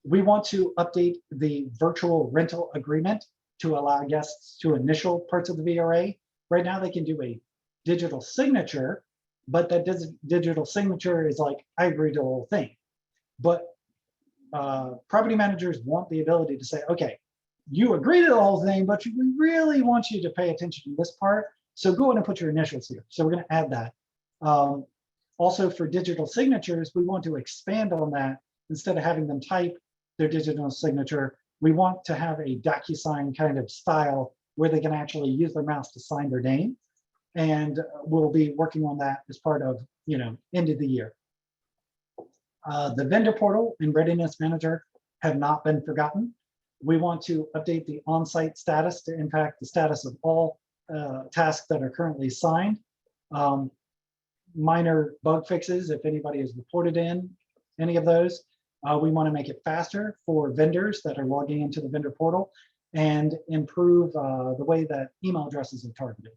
B: We want to update the virtual rental agreement to allow guests to initial parts of the VRA. Right now, they can do a digital signature, but that digital signature is like, I agree to the whole thing. But property managers want the ability to say, okay, you agree to the whole thing, but we really want you to pay attention to this part. So go in and put your initials here. So we're going to add that. Also for digital signatures, we want to expand on that. Instead of having them type their digital signature, we want to have a DocuSign kind of style where they can actually use their mouse to sign their name. And we'll be working on that as part of, end of the year. The vendor portal and Readiness Manager have not been forgotten. We want to update the on-site status to impact the status of all tasks that are currently assigned. Minor bug fixes, if anybody has reported in any of those. We want to make it faster for vendors that are logging into the vendor portal and improve the way that email addresses are targeted.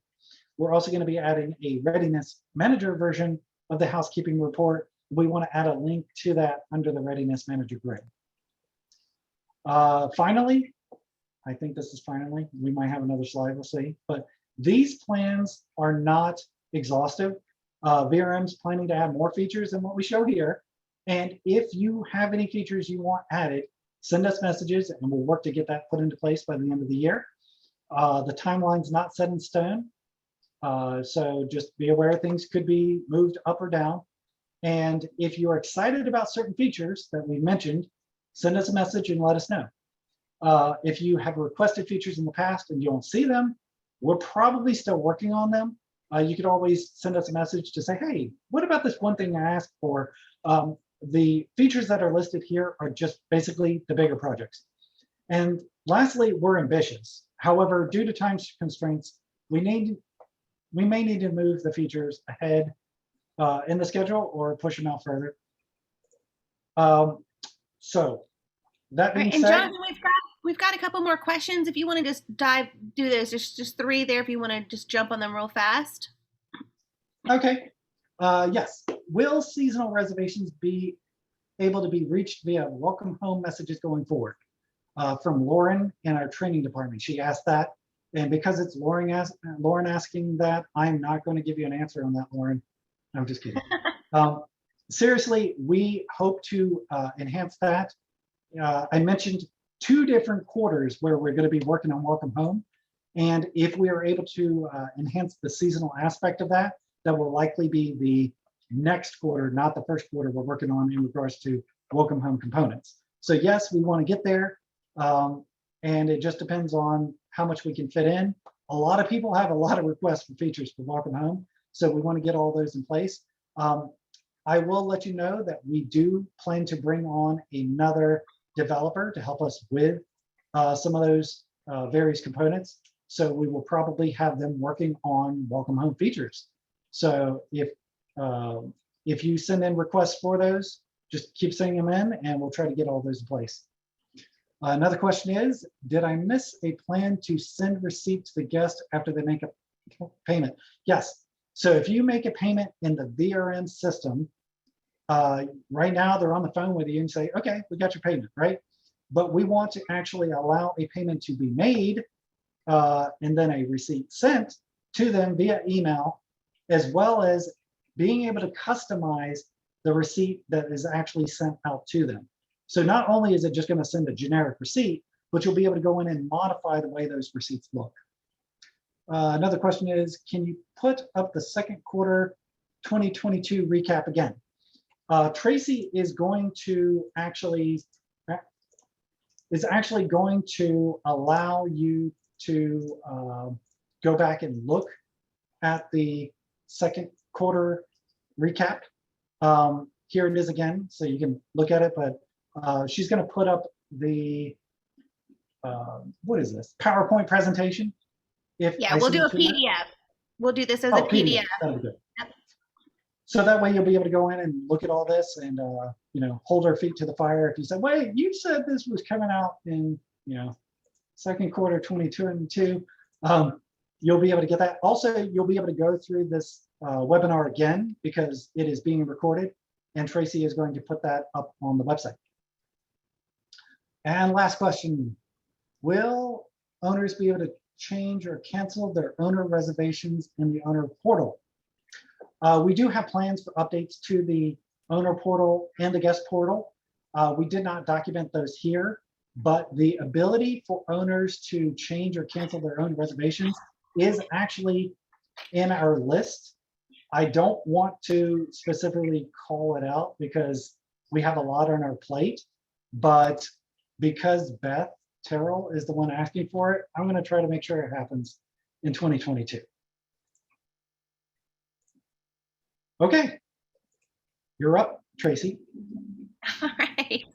B: We're also going to be adding a Readiness Manager version of the housekeeping report. We want to add a link to that under the Readiness Manager grid. Finally, I think this is finally, we might have another slide, we'll see, but these plans are not exhaustive. VRM's planning to add more features than what we show here. And if you have any features you want added, send us messages and we'll work to get that put into place by the end of the year. The timeline's not set in stone. So just be aware things could be moved up or down. And if you're excited about certain features that we mentioned, send us a message and let us know. If you have requested features in the past and you don't see them, we're probably still working on them. You could always send us a message to say, hey, what about this one thing I asked for? The features that are listed here are just basically the bigger projects. And lastly, we're ambitious. However, due to time constraints, we may need to move the features ahead in the schedule or push them out further. So that being said,
A: Jonathan, we've got a couple more questions. If you want to just do this, just 3 there. If you want to just jump on them real fast.
B: Okay. Yes. Will seasonal reservations be able to be reached via welcome home messages going forward? From Lauren in our training department. She asked that. And because it's Lauren asking that, I'm not going to give you an answer on that, Lauren. I'm just kidding. Seriously, we hope to enhance that. I mentioned 2 different quarters where we're going to be working on welcome home. And if we are able to enhance the seasonal aspect of that, that will likely be the next quarter, not the first quarter we're working on in regards to welcome home components. So yes, we want to get there. And it just depends on how much we can fit in. A lot of people have a lot of requests for features for welcome home. So we want to get all those in place. I will let you know that we do plan to bring on another developer to help us with some of those various components. So we will probably have them working on welcome home features. So if you send in requests for those, just keep sending them in and we'll try to get all those in place. Another question is, did I miss a plan to send receipt to the guest after they make a payment? Yes. So if you make a payment in the VRM system, right now they're on the phone with you and say, okay, we got your payment, right? But we want to actually allow a payment to be made and then a receipt sent to them via email, as well as being able to customize the receipt that is actually sent out to them. So not only is it just going to send a generic receipt, but you'll be able to go in and modify the way those receipts look. Another question is, can you put up the second quarter 2022 recap again? Tracy is going to actually allow you to go back and look at the second quarter recap. Here it is again, so you can look at it, but she's going to put up the what is this, PowerPoint presentation. If
A: Yeah,
B: I
A: we'll
B: send
A: do
B: it
A: a
B: to you,
A: PDF. We'll do this as a
B: oh, PDF,
A: PDF.
B: that'll be good.
A: Yep.
B: So that way you'll be able to go in and look at all this and, hold our feet to the fire. If you said, wait, you said this was coming out in, second quarter 2022, you'll be able to get that. Also, you'll be able to go through this webinar again because it is being recorded, and Tracy is going to put that up on the website. And last question, will owners be able to change or cancel their owner reservations in the owner portal? We do have plans for updates to the owner portal and the guest portal. We did not document those here, but the ability for owners to change or cancel their own reservations is actually in our list. I don't want to specifically call it out because we have a lot on our plate, but because Beth Terrell is the one asking for it, I'm going to try to make sure it happens in 2022. Okay, you're up, Tracy.
A: All right.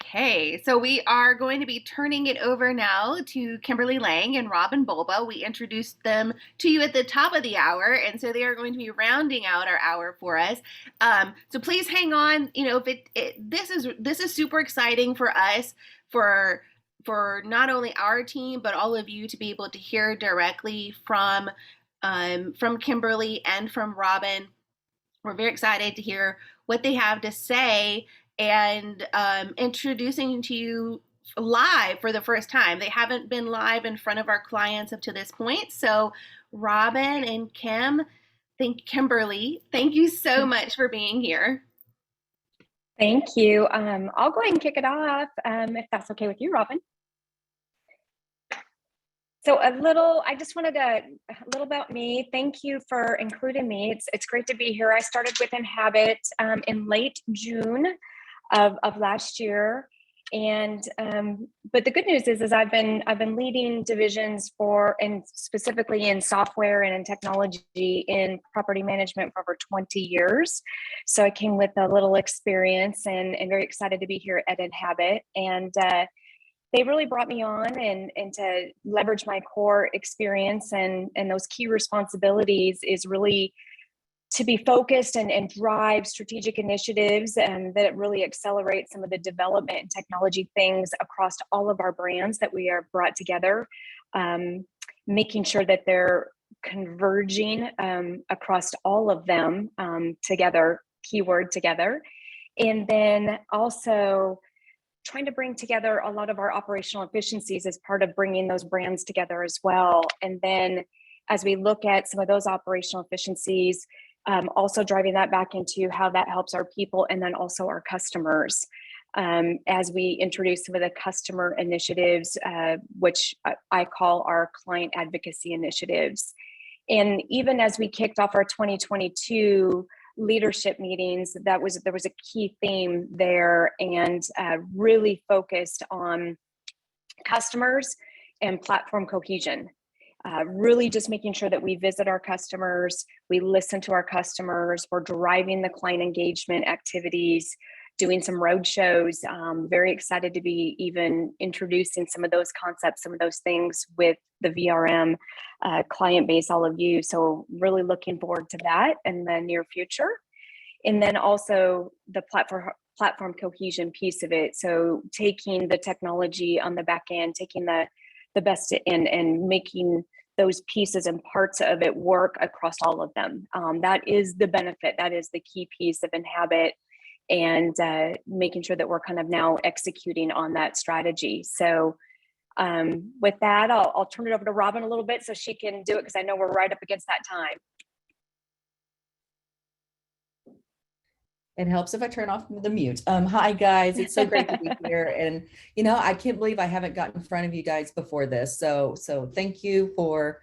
A: Okay, so we are going to be turning it over now to Kimberly Lang and Rob and Bulba. We introduced them to you at the top of the hour, and so they are going to be rounding out our hour for us. So please hang on. This is super exciting for us, for not only our team but all of you to be able to hear directly from Kimberly and from Robin. We're very excited to hear what they have to say and introducing to you live for the first time. They haven't been live in front of our clients up to this point. So Robin and Kimberly, thank you so much for being here.
C: Thank you. I'll go ahead and kick it off if that's okay with you, Robin. So a little about me. Thank you for including me. It's great to be here. I started with Inhabit in late June of last year, and but the good news is I've been leading divisions and specifically in software and in technology in property management for over 20 years. So I came with a little experience and very excited to be here at Inhabit. And they really brought me on and to leverage my core experience and those key responsibilities is really to be focused and drive strategic initiatives that really accelerate some of the development and technology things across all of our brands that we are brought together, making sure that they're converging across all of them together, keyword together. And then also trying to bring together a lot of our operational efficiencies as part of bringing those brands together as well. And then as we look at some of those operational efficiencies, also driving that back into how that helps our people and then also our customers. As we introduce some of the customer initiatives, which I call our client advocacy initiatives. And even as we kicked off our 2022 leadership meetings, there was a key theme there and really focused on customers and platform cohesion. Really just making sure that we visit our customers, we listen to our customers, we're driving the client engagement activities, doing some road shows. Very excited to be even introducing some of those concepts, some of those things with the VRM client base, all of you. So really looking forward to that in the near future. And then also the platform cohesion piece of it. So taking the technology on the back end, taking the best and making those pieces and parts of it work across all of them. That is the benefit. That is the key piece of Inhabit, and making sure that we're kind of now executing on that strategy. So with that, I'll turn it over to Robin a little bit so she can do it because I know we're right up against that time.
D: It helps if I turn off the mute. Hi guys, it's so great to be here. And I can't believe I haven't gotten in front of you guys before this. So thank you for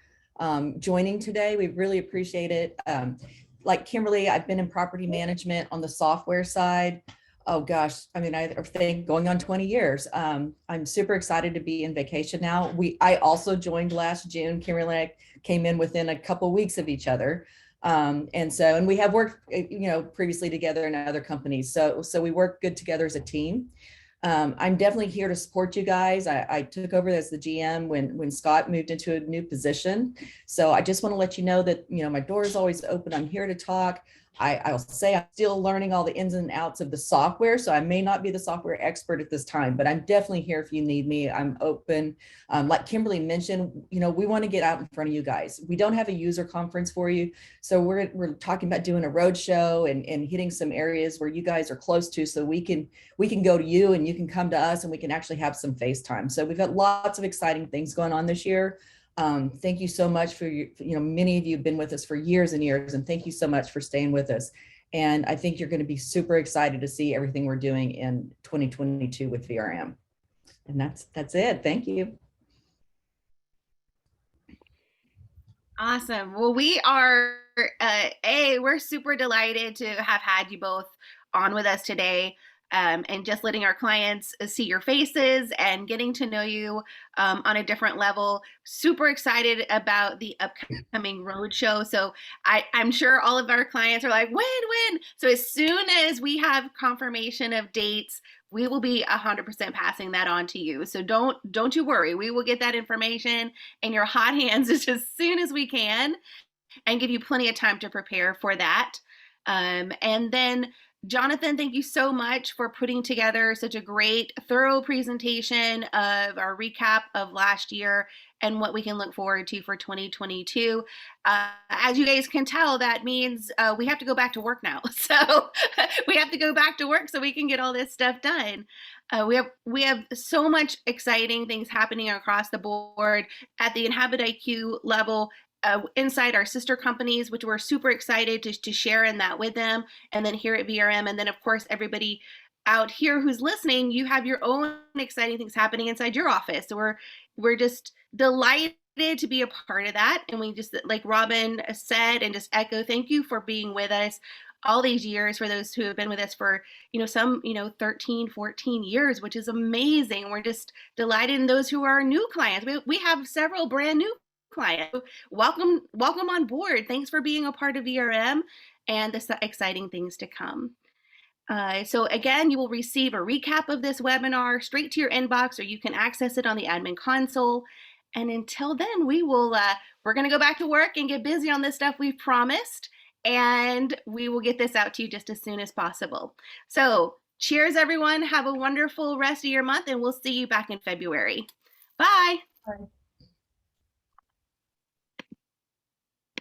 D: joining today. We really appreciate it. Like Kimberly, I've been in property management on the software side. Oh gosh, I mean, I think going on 20 years. I'm super excited to be in vacation now. I also joined last June. Kimberly and I came in within a couple of weeks of each other. And we have worked, previously together in other companies. So we work good together as a team. I'm definitely here to support you guys. I took over as the GM when Scott moved into a new position. So I just want to let you know that, you know, my door is always open. I'm here to talk. I'll say I'm still learning all the ins and outs of the software. So I may not be the software expert at this time, but I'm definitely here if you need me. I'm open. Like Kimberly mentioned, you know, we want to get out in front of you guys. We don't have a user conference for you. So we're talking about doing a road show and hitting some areas where you guys are close to, so we can go to you and you can come to us and we can actually have some FaceTime. So we've got lots of exciting things going on this year. Thank you so much for you know, many of you have been with us for years and years, and thank you so much for staying with us. And I think you're going to be super excited to see everything we're doing in 2022 with VRM. And that's it. Thank you.
A: Awesome. Well, we are, we're super delighted to have had you both on with us today. And just letting our clients see your faces and getting to know you on a different level. Super excited about the upcoming roadshow. So I'm sure all of our clients are like, when? So as soon as we have confirmation of dates, we will be 100% passing that on to you. So don't you worry. We will get that information in your hot hands as soon as we can and give you plenty of time to prepare for that. And then Jonathan, thank you so much for putting together such a great, thorough presentation of our recap of last year and what we can look forward to for 2022. As you guys can tell, that means we have to go back to work now. So we have to go back to work so we can get all this stuff done. We have so much exciting things happening across the board at the Inhabit IQ level. Inside our sister companies, which we're super excited to share in that with them, and then here at VRM, and then of course everybody out here who's listening, you have your own exciting things happening inside your office. So we're just delighted to be a part of that, and we just, like Robin said, and just echo, thank you for being with us all these years, for those who have been with us for, you know, some, you know, 13, 14 years, which is amazing. We're just delighted. And those who are new clients, we have several brand new client. Welcome on board. Thanks for being a part of VRM and the exciting things to come. So again, you will receive a recap of this webinar straight to your inbox, or you can access it on the admin console. And until then, we're going to go back to work and get busy on this stuff we've promised, and we will get this out to you just as soon as possible. So cheers, everyone. Have a wonderful rest of your month, and we'll see you back in February. Bye.
D: Bye.